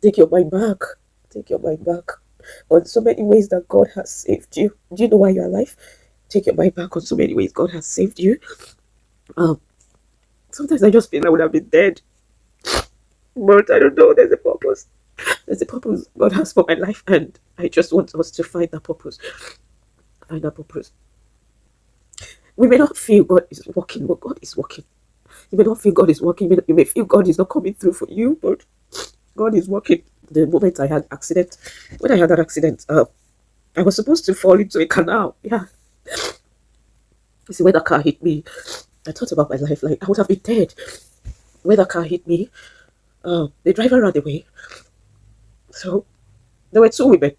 Take your mind back. Take your mind back on so many ways that God has saved you. Do you know why you're alive? Take your mind back on so many ways God has saved you. Um, Sometimes I just feel I would have been dead, but I don't know. There's a purpose. There's a purpose God has for my life, and I just want us to find that purpose. Find that purpose. We may not feel God is working, but God is working. You may not feel God is working. You may feel God is not coming through for you, but God is working. The moment I had accident, when I had that accident, I was supposed to fall into a canal. Yeah. You see, when the car hit me, I thought about my life. Like, I would have been dead. When the car hit me, the driver ran away. So, there were two women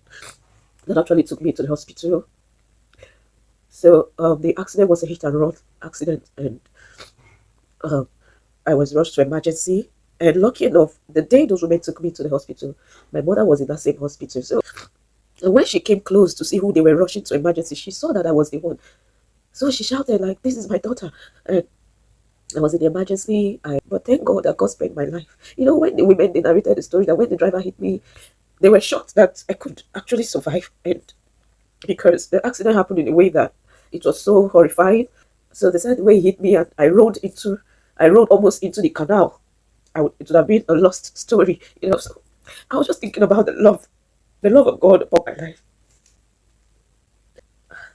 that actually took me to the hospital. So, the accident was a hit and run accident, and um, I was rushed to emergency. And lucky enough, the day those women took me to the hospital, my mother was in that same hospital. So, and when she came close to see who they were rushing to emergency, she saw that I was the one. So she shouted like, "This is my daughter!" And I was in the emergency. But thank God that God spared my life. You know, when the women they narrated the story that when the driver hit me, they were shocked that I could actually survive, and because the accident happened in a way that it was so horrifying. So they said the way he hit me, and I rode almost into the canal. It would have been a lost story, you know. So I was just thinking about the love of God upon my life.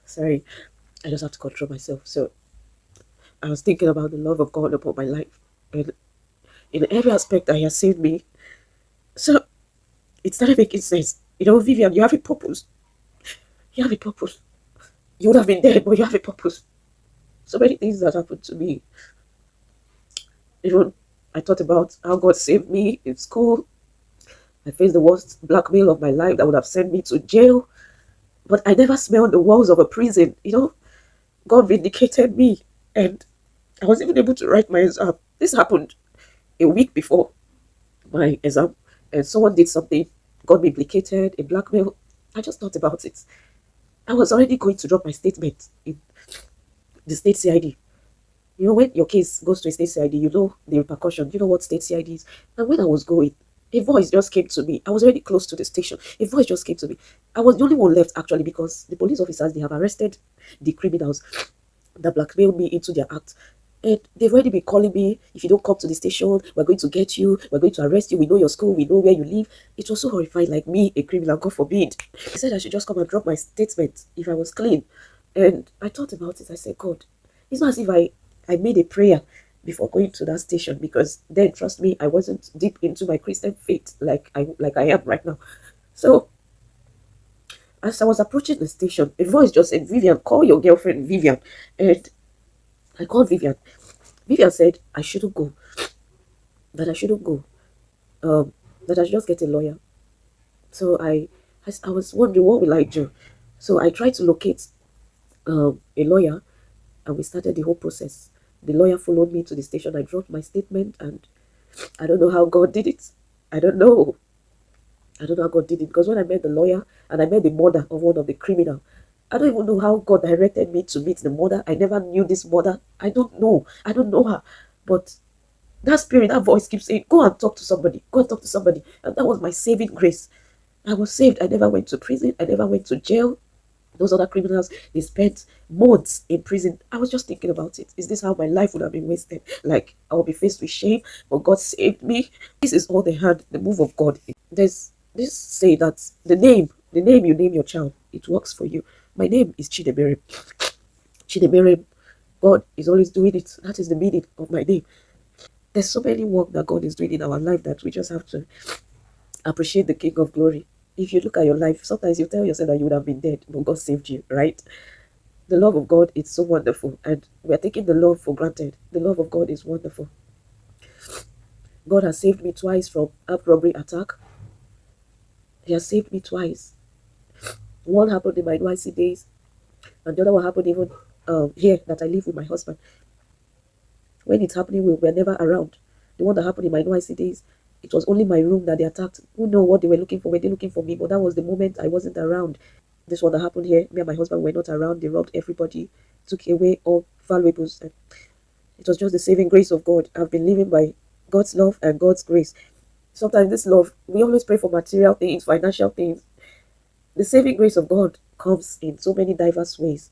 Sorry, I just have to control myself. So I was thinking about the love of God upon my life, and in every aspect that He has saved me. So it started making sense. You know, Vivian, you have a purpose. You have a purpose. You would have been dead, but you have a purpose. So many things that happened to me. Even I thought about how God saved me in school. I faced the worst blackmail of my life that would have sent me to jail, but I never smelled the walls of a prison. You know, God vindicated me, and I was even able to write my exam. This happened a week before my exam, and someone did something, got me implicated in blackmail. I just thought about it. I was already going to drop my statement in the state CID. You know, when your case goes to a state CID, you know the repercussion. You know what state CID is. And when I was going, a voice just came to me. I was already close to the station. A voice just came to me. I was the only one left actually because the police officers they have arrested the criminals that blackmailed me into their act. And they've already been calling me, if you don't come to the station, we're going to get you, we're going to arrest you, we know your school, we know where you live. It was so horrifying, like me, a criminal, God forbid. They said I should just come and drop my statement if I was clean. And I thought about it, I said, God, it's not as if I made a prayer before going to that station because then, trust me, I wasn't deep into my Christian faith like I am right now. So as I was approaching the station, a voice just said, Vivian, call your girlfriend Vivian. And I called Vivian. Vivian said I shouldn't go, that I shouldn't go, um, that I should just get a lawyer. So I was wondering what will I do. So I tried to locate a lawyer, and we started the whole process. The lawyer followed me to the station. I dropped my statement, and I don't know how God did it. I don't know. I don't know how God did it because when I met the lawyer and I met the mother of one of the criminal, I don't even know how God directed me to meet the mother. I never knew this mother. I don't know. I don't know her, but that spirit, that voice keeps saying, go and talk to somebody, go and talk to somebody. And that was my saving grace. I was saved. I never went to prison. I never went to jail. Those other criminals, they spent months in prison. I was just thinking about it. Is this how my life would have been wasted? Like, I will be faced with shame, but God saved me. This is all they had, the move of God. There's this say that the name you name your child, it works for you. My name is Chidebere. Chidebere. God is always doing it. That is the meaning of my name. There's so many work that God is doing in our life that we just have to appreciate the King of Glory. If you look at your life, sometimes you tell yourself that you would have been dead, but God saved you, right? The love of God is so wonderful, and we are taking the love for granted. The love of God is wonderful. God has saved me twice from armed robbery attack. He has saved me twice. One happened in my NYC days, and the other one happened even here that I live with my husband. When it's happening, we were never around. The one that happened in my NYC days, it was only my room that they attacked. Who know what they were looking for? Were they looking for me? But that was the moment I wasn't around. This one that happened here, me and my husband were not around. They robbed everybody, took away all valuables. And it was just the saving grace of God. I've been living by God's love and God's grace. Sometimes this love, we always pray for material things, financial things. The saving grace of God comes in so many diverse ways.